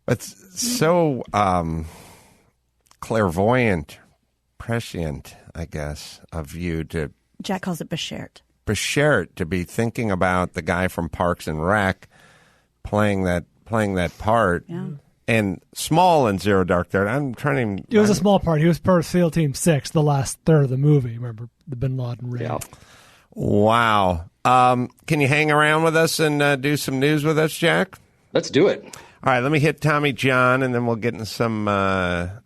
It's so clairvoyant, prescient, I guess, of you to... Jack calls it Beshert. Beshert, to be thinking about the guy from Parks and Rec playing that part. Yeah. And small in Zero Dark Thirty. I'm trying to... It was a small part. He was part of SEAL Team 6, the last third of the movie. Remember the Bin Laden raid? Yeah. Wow. Can you hang around with us and do some news with us, Jack? Let's do it. All right, let me hit Tommy John, and then we'll get into some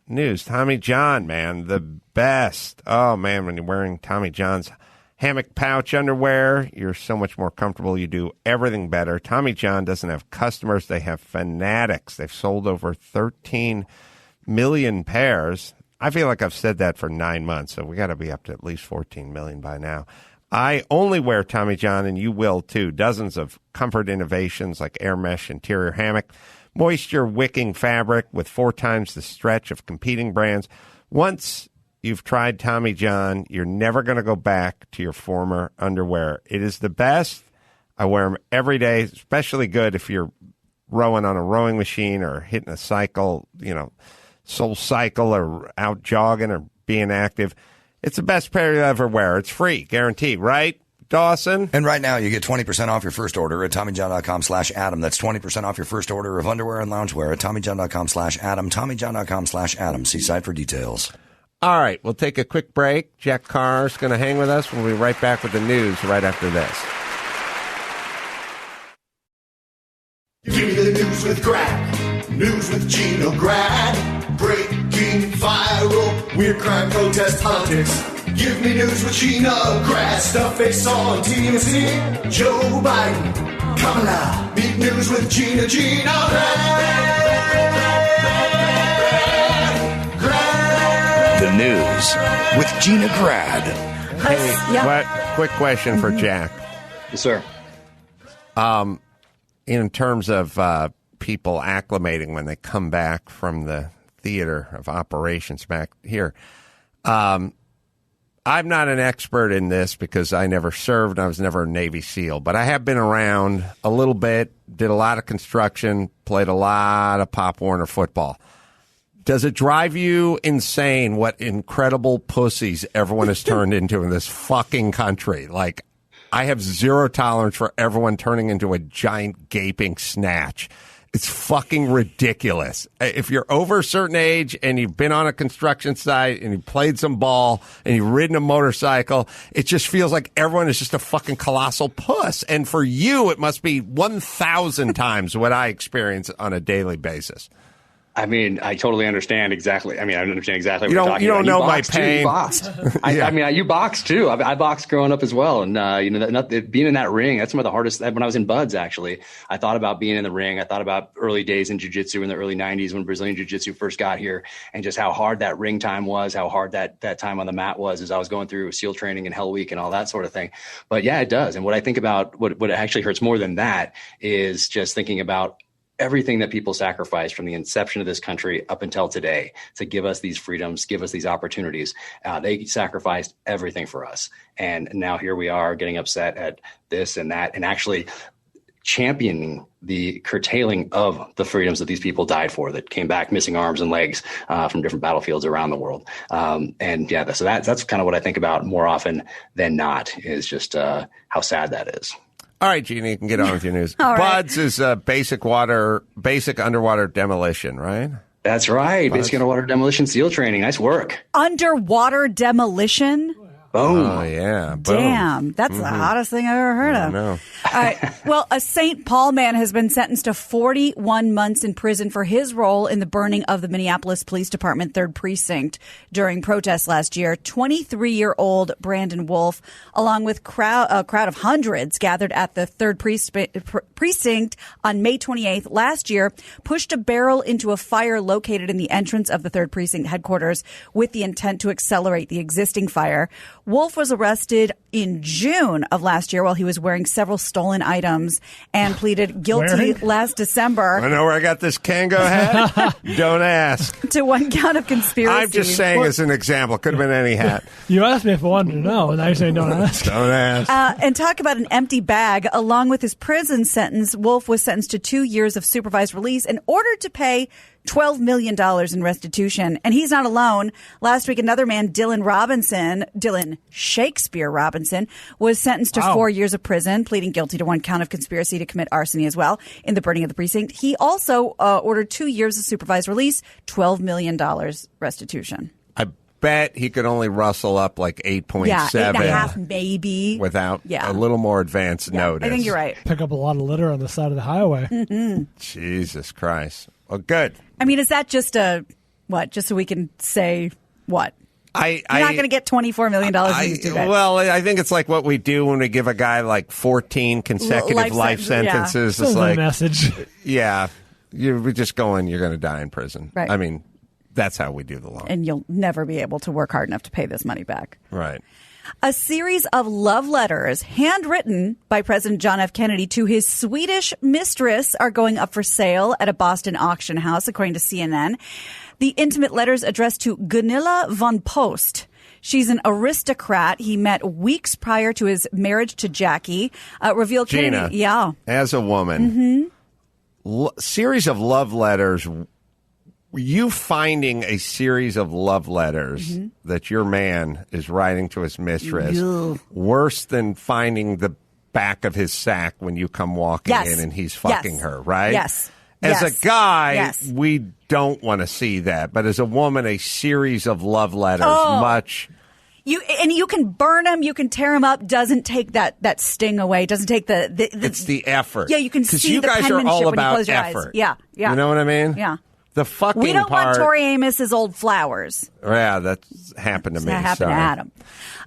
news. Tommy John, man, the best. Oh, man, when you're wearing Tommy John's hammock pouch underwear, you're so much more comfortable. You do everything better. Tommy John doesn't have customers. They have fanatics. They've sold over 13 million pairs. I feel like I've said that for 9 months, so we got to be up to at least 14 million by now. I only wear Tommy John, and you will too. Dozens of comfort innovations like air mesh interior hammock, moisture wicking fabric with 4 times the stretch of competing brands. Once you've tried Tommy John, you're never going to go back to your former underwear. It is the best. I wear them every day, especially good if you're rowing on a rowing machine or hitting a cycle, Soul Cycle, or out jogging or being active. It's the best pair you'll ever wear. It's free, guaranteed, right, Dawson? And right now, you get 20% off your first order at TommyJohn.com/Adam. That's 20% off your first order of underwear and loungewear at TommyJohn.com/Adam. TommyJohn.com/Adam. See site for details. All right, we'll take a quick break. Jack Carr is going to hang with us. We'll be right back with the news right after this. Give me the news with Grad. News with Gino Grad. Breaking, viral, weird crime, protest, politics. Give me news with Gino Grad. Stuff they saw on TMZ. Joe Biden, Kamala. Meet news with Gino Grad. The news with Gina Grad. Hey, quick question for Jack. Yes, sir. In terms of people acclimating when they come back from the theater of operations back here, I'm not an expert in this because I never served. I was never a Navy SEAL, but I have been around a little bit, did a lot of construction, played a lot of Pop Warner football. Does it drive you insane what incredible pussies everyone has turned into in this fucking country? Like, I have zero tolerance for everyone turning into a giant gaping snatch. It's fucking ridiculous. If you're over a certain age and you've been on a construction site and you played some ball and you've ridden a motorcycle, it just feels like everyone is just a fucking colossal puss. And for you, it must be 1,000 times what I experience on a daily basis. I mean, I totally understand exactly. I understand exactly what you're talking about. You don't know my pain. You boxed. You boxed too. I boxed growing up as well. And, being in that ring, that's some of the hardest. When I was in Buds, actually, I thought about being in the ring. I thought about early days in jiu-jitsu in the early 90s when Brazilian jiu-jitsu first got here, and just how hard that ring time was, how hard that time on the mat was as I was going through SEAL training and Hell Week and all that sort of thing. But yeah, it does. And what I think about, what actually hurts more than that is just thinking about everything that people sacrificed from the inception of this country up until today to give us these freedoms, give us these opportunities. They sacrificed everything for us. And now here we are getting upset at this and that, and actually championing the curtailing of the freedoms that these people died for, that came back missing arms and legs from different battlefields around the world. So that's kind of what I think about more often than not, is just how sad that is. All right, Jeannie, you can get on with your news. All right. Buds is basic underwater demolition, right? That's right. Buds. Basic underwater demolition SEAL training. Nice work. Underwater demolition? Boom. Oh, yeah. Boom. Damn, that's the hottest thing I've ever heard of. I know. All right. Well, a St. Paul man has been sentenced to 41 months in prison for his role in the burning of the Minneapolis Police Department 3rd Precinct during protests last year. 23-year-old Brandon Wolf, along with a crowd of hundreds gathered at the 3rd Precinct on May 28th last year, pushed a barrel into a fire located in the entrance of the 3rd Precinct headquarters with the intent to accelerate the existing fire. Wolf was arrested in June of last year while he was wearing several stolen items and pleaded guilty last December. I know where I got this Kango hat? Don't ask. To one count of conspiracy. I'm just saying as an example. Could have been any hat. You asked me if I wanted to know, and now you're saying don't ask. Don't ask. And talk about an empty bag. Along with his prison sentence, Wolf was sentenced to 2 years of supervised release and ordered to pay $12 million in restitution. And he's not alone. Last week, another man, Dylan Shakespeare Robinson, was sentenced to 4 years of prison, pleading guilty to one count of conspiracy to commit arson as well in the burning of the precinct. He also ordered 2 years of supervised release, $12 million restitution. I bet he could only rustle up like 8.7. Yeah, 8.5 maybe. Without a little more advance notice. I think you're right. Pick up a lot of litter on the side of the highway. Mm-hmm. Jesus Christ. Well, good. I mean, is that just just so we can say what? You're not going to get $24 million when you do that. Well, I think it's like what we do when we give a guy like 14 consecutive life sentences. Yeah. It's like message. Yeah. We're just going, you're going to die in prison. Right. I mean, that's how we do the law. And you'll never be able to work hard enough to pay this money back. Right. A series of love letters handwritten by President John F. Kennedy to his Swedish mistress are going up for sale at a Boston auction house, according to CNN. The intimate letters addressed to Gunilla von Post. She's an aristocrat he met weeks prior to his marriage to Jackie. Revealed Gina, Kennedy, as a woman, series of love letters. You finding a series of love letters that your man is writing to his mistress worse than finding the back of his sack when you come walking in and he's fucking her, right? Yes. As a guy, we don't want to see that. But as a woman, a series of love letters, much. You can burn them, you can tear them up. Doesn't take that sting away. Doesn't take the it's the effort. Yeah, you can see you the guys penmanship are all when about you close your effort. eyes. Yeah. You know what I mean? Yeah. The fucking we don't part. want Tori Amos's old flowers. Yeah, that's happened to me. That happened to Adam.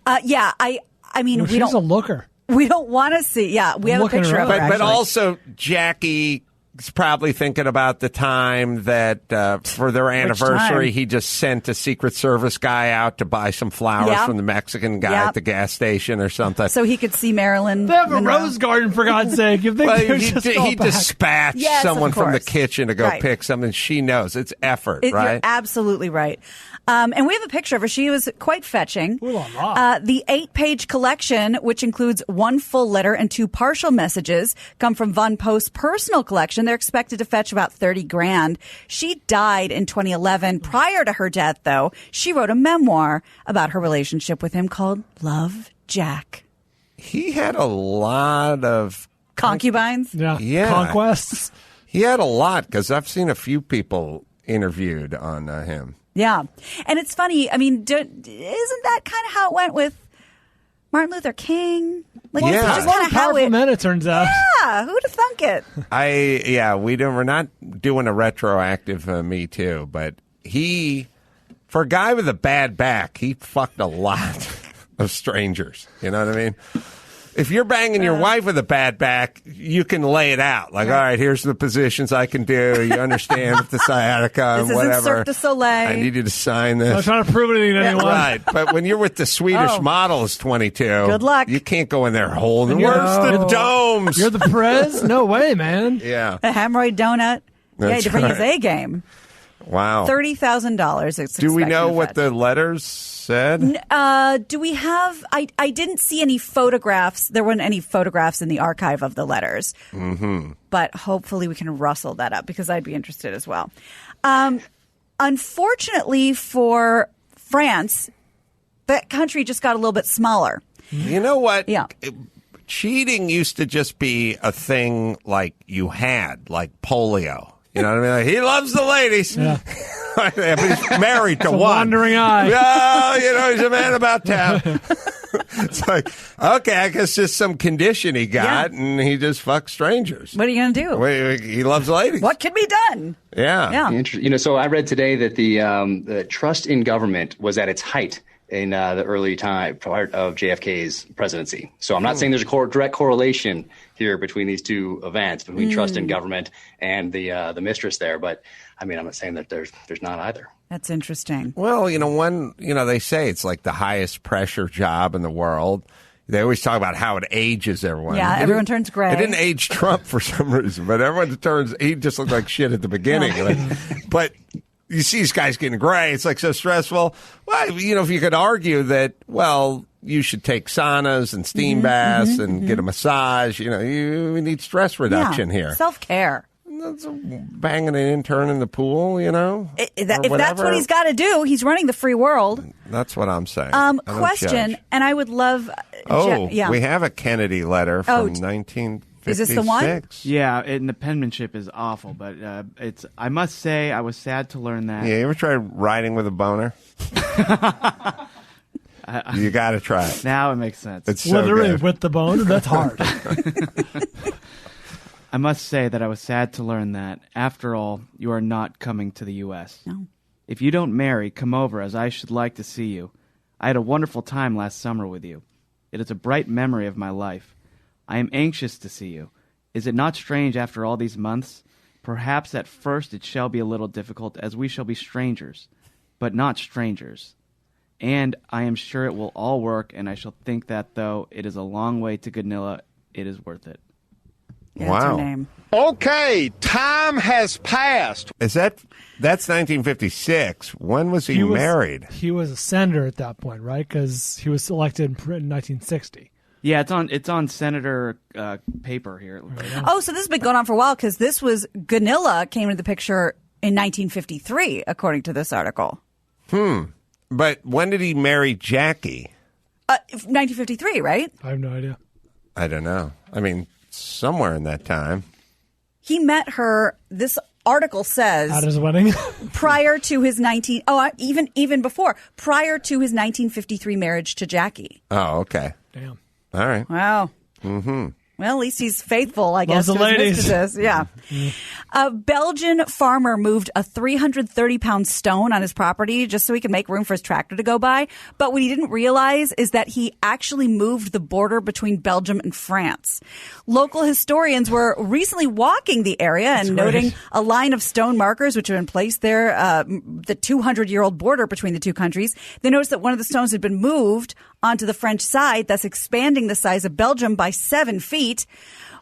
I mean, she's a looker. We don't want to see. Yeah, we have a picture of her. But also, Jackie is probably thinking about the time that for their anniversary, he just sent a Secret Service guy out to buy some flowers from the Mexican guy at the gas station or something. So he could see Marilyn. They have a rose garden, for God's sake. You think he dispatched someone from the kitchen to go pick something. She knows. It's effort, right? You're absolutely right. And we have a picture of her. She was quite fetching. The 8-page collection, which includes one full letter and 2 partial messages, come from Von Post's personal collection. They're expected to fetch about $30,000. She died in 2011. Prior to her death, though, she wrote a memoir about her relationship with him called Love, Jack. He had a lot of concubines. Yeah. Conquests. He had a lot because I've seen a few people interviewed on him. Yeah. And it's funny. I mean, isn't that kind of how it went with Martin Luther King? Like, it's just kind of powerful men, it turns out. Yeah. Who'd have thunk it? We're not doing a retroactive Me Too, but for a guy with a bad back, he fucked a lot of strangers. You know what I mean? If you're banging your wife with a bad back, you can lay it out. Like, all right, here's the positions I can do. You understand with the sciatica and this whatever. This isn't Cirque du Soleil. I need you to sign this. I'm not trying to prove anything to anyone. Right, but when you're with the Swedish model who's 22, good luck. You can't go in there holding. Where's the domes? You're the prez? No way, man. Yeah. A hemorrhoid donut. He had to bring his A game. Wow. $30,000. Do we know what the letters said? Do we have? I didn't see any photographs. There weren't any photographs in the archive of the letters. Mm-hmm. But hopefully we can rustle that up because I'd be interested as well. Unfortunately for France, that country just got a little bit smaller. You know what? Yeah. Cheating used to just be a thing like you had, like polio. You know what I mean? Like, he loves the ladies. Yeah. But he's married to one. Wandering eye. Yeah, he's a man about town. It's like, okay, I guess just some condition he got, and he just fucks strangers. What are you going to do? Well, he loves ladies. What can be done? Yeah. So I read today that the trust in government was at its height in the early time part of JFK's presidency. So I'm not saying there's a direct correlation here between these two events, between trust in government and the mistress there. But I mean, I'm not saying that there's not either. That's interesting. Well, they say it's like the highest pressure job in the world. They always talk about how it ages everyone. Yeah, everyone turns gray. It didn't age Trump for some reason, but he just looked like shit at the beginning. But you see these guys getting gray. It's like so stressful. Well, if you could argue that, well, you should take saunas and steam baths and get a massage. You need stress reduction here. Self-care. That's banging an intern in the pool, If that's what he's got to do, he's running the free world. That's what I'm saying. Question, and I would love... we have a Kennedy letter from 1956. Is this the one? Yeah, and the penmanship is awful, but I must say, I was sad to learn that. Yeah, you ever tried writing with a boner? You got to try it. Now it makes sense. It's so literally good. with the bone. That's hard. I must say that I was sad to learn that, after all, you are not coming to the U.S. No. If you don't marry, come over, as I should like to see you. I had a wonderful time last summer with you. It is a bright memory of my life. I am anxious to see you. Is it not strange after all these months? Perhaps at first it shall be a little difficult, as we shall be strangers, but not strangers. And I am sure it will all work, and I shall think that though it is a long way to Goodnilla, it is worth it. Yeah, that's her name. Okay, time has passed. That's 1956. When was he married? He was a senator at that point, right? Because he was elected in 1960. Yeah, it's on Senator paper here. Oh, so this has been going on for a while because Gunilla came into the picture in 1953, according to this article. But when did he marry Jackie? 1953, right? I have no idea. I don't know. I mean, somewhere in that time. He met her, this article says, at his wedding? prior to his even before, prior to his 1953 marriage to Jackie. Oh, okay. Damn. All right. Wow. Mm-hmm. Well, at least he's faithful, I guess, Loves to the his ladies. mistresses. Yeah. A Belgian farmer moved a 330-pound stone on his property just so he could make room for his tractor to go by. But what he didn't realize is that he actually moved the border between Belgium and France. Local historians were recently walking the area and noting a line of stone markers which have been placed there, the 200-year-old border between the two countries. They noticed that one of the stones had been moved onto the French side, thus expanding the size of Belgium by 7 feet.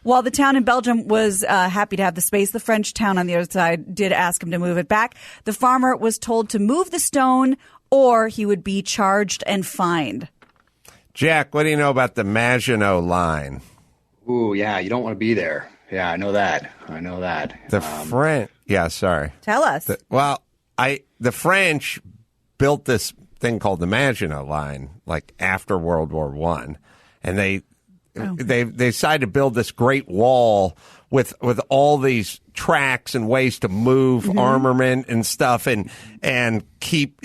While the town in Belgium was happy to have the space, the French town on the other side did ask him to move it back. The farmer was told to move the stone or he would be charged and fined. Jack, what do you know about the Maginot Line? Ooh, yeah, you don't want to be there. Yeah, I know that. The French. Yeah, sorry. Tell us. The French built this thing called the Maginot Line, like after World War I, and they decided to build this great wall with all these tracks and ways to move armament and stuff, and keep,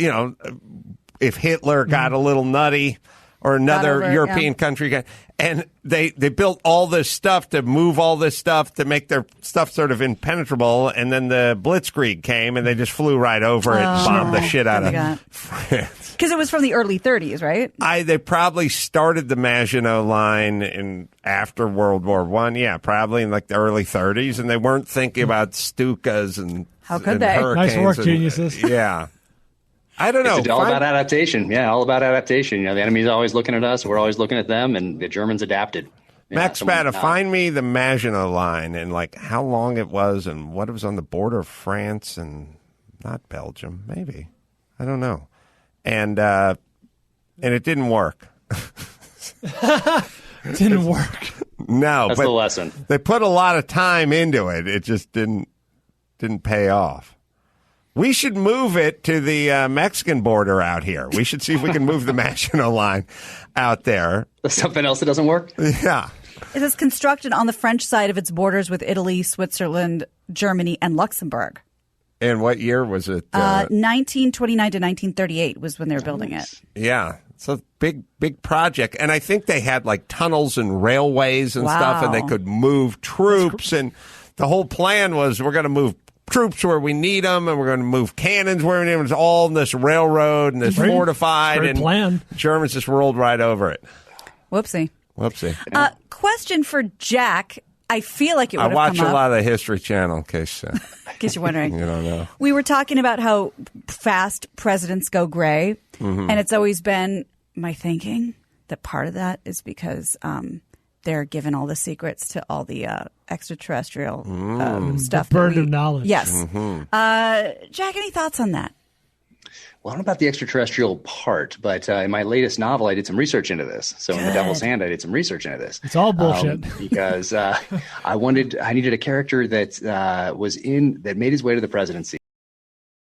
if Hitler got a little nutty or another European country, and they built all this stuff to move all this stuff to make their stuff sort of impenetrable, and then the Blitzkrieg came and they just flew right over it and bombed the shit out of France. Because it was from the early 30s, right? They probably started the Maginot Line after World War I. Yeah, probably in like the early 30s, and they weren't thinking about Stukas and how could they? Hurricanes. Nice work, geniuses. Yeah. I don't know. It's all about adaptation. Yeah, all about adaptation. The enemy's always looking at us. We're always looking at them, and the Germans adapted. Max Spada, find me the Maginot Line and like how long it was and what it was on the border of France and not Belgium, maybe. I don't know. And it didn't work. Didn't work. No, that's but the lesson. They put a lot of time into it. It just didn't pay off. We should move it to the Mexican border out here. We should see if we can move the Maginot Line out there. There's something else that doesn't work? Yeah. It is constructed on the French side of its borders with Italy, Switzerland, Germany, and Luxembourg. And what year was it? 1929 to 1938 was when they were building it. Yeah. It's a big project. And I think they had like tunnels and railways and stuff, and they could move troops. And the whole plan was we're going to move troops where we need them, and we're going to move cannons where we need them. It's all in this railroad and this fortified, Great and plan. Germans just rolled right over it. Whoopsie. Question for Jack. I feel like it would I have watch come a up. lot of the History Channel, in case you're wondering. you don't know. We were talking about how fast presidents go gray, and it's always been my thinking that part of that is because they're given all the secrets to all the extraterrestrial stuff. The burden of knowledge. Yes. Jack, any thoughts on that? Well, I don't know about the extraterrestrial part, but in my latest novel, I did some research into this. So in The Devil's Hand, I did some research into this. It's all bullshit. Because I needed a character that that made his way to the presidency.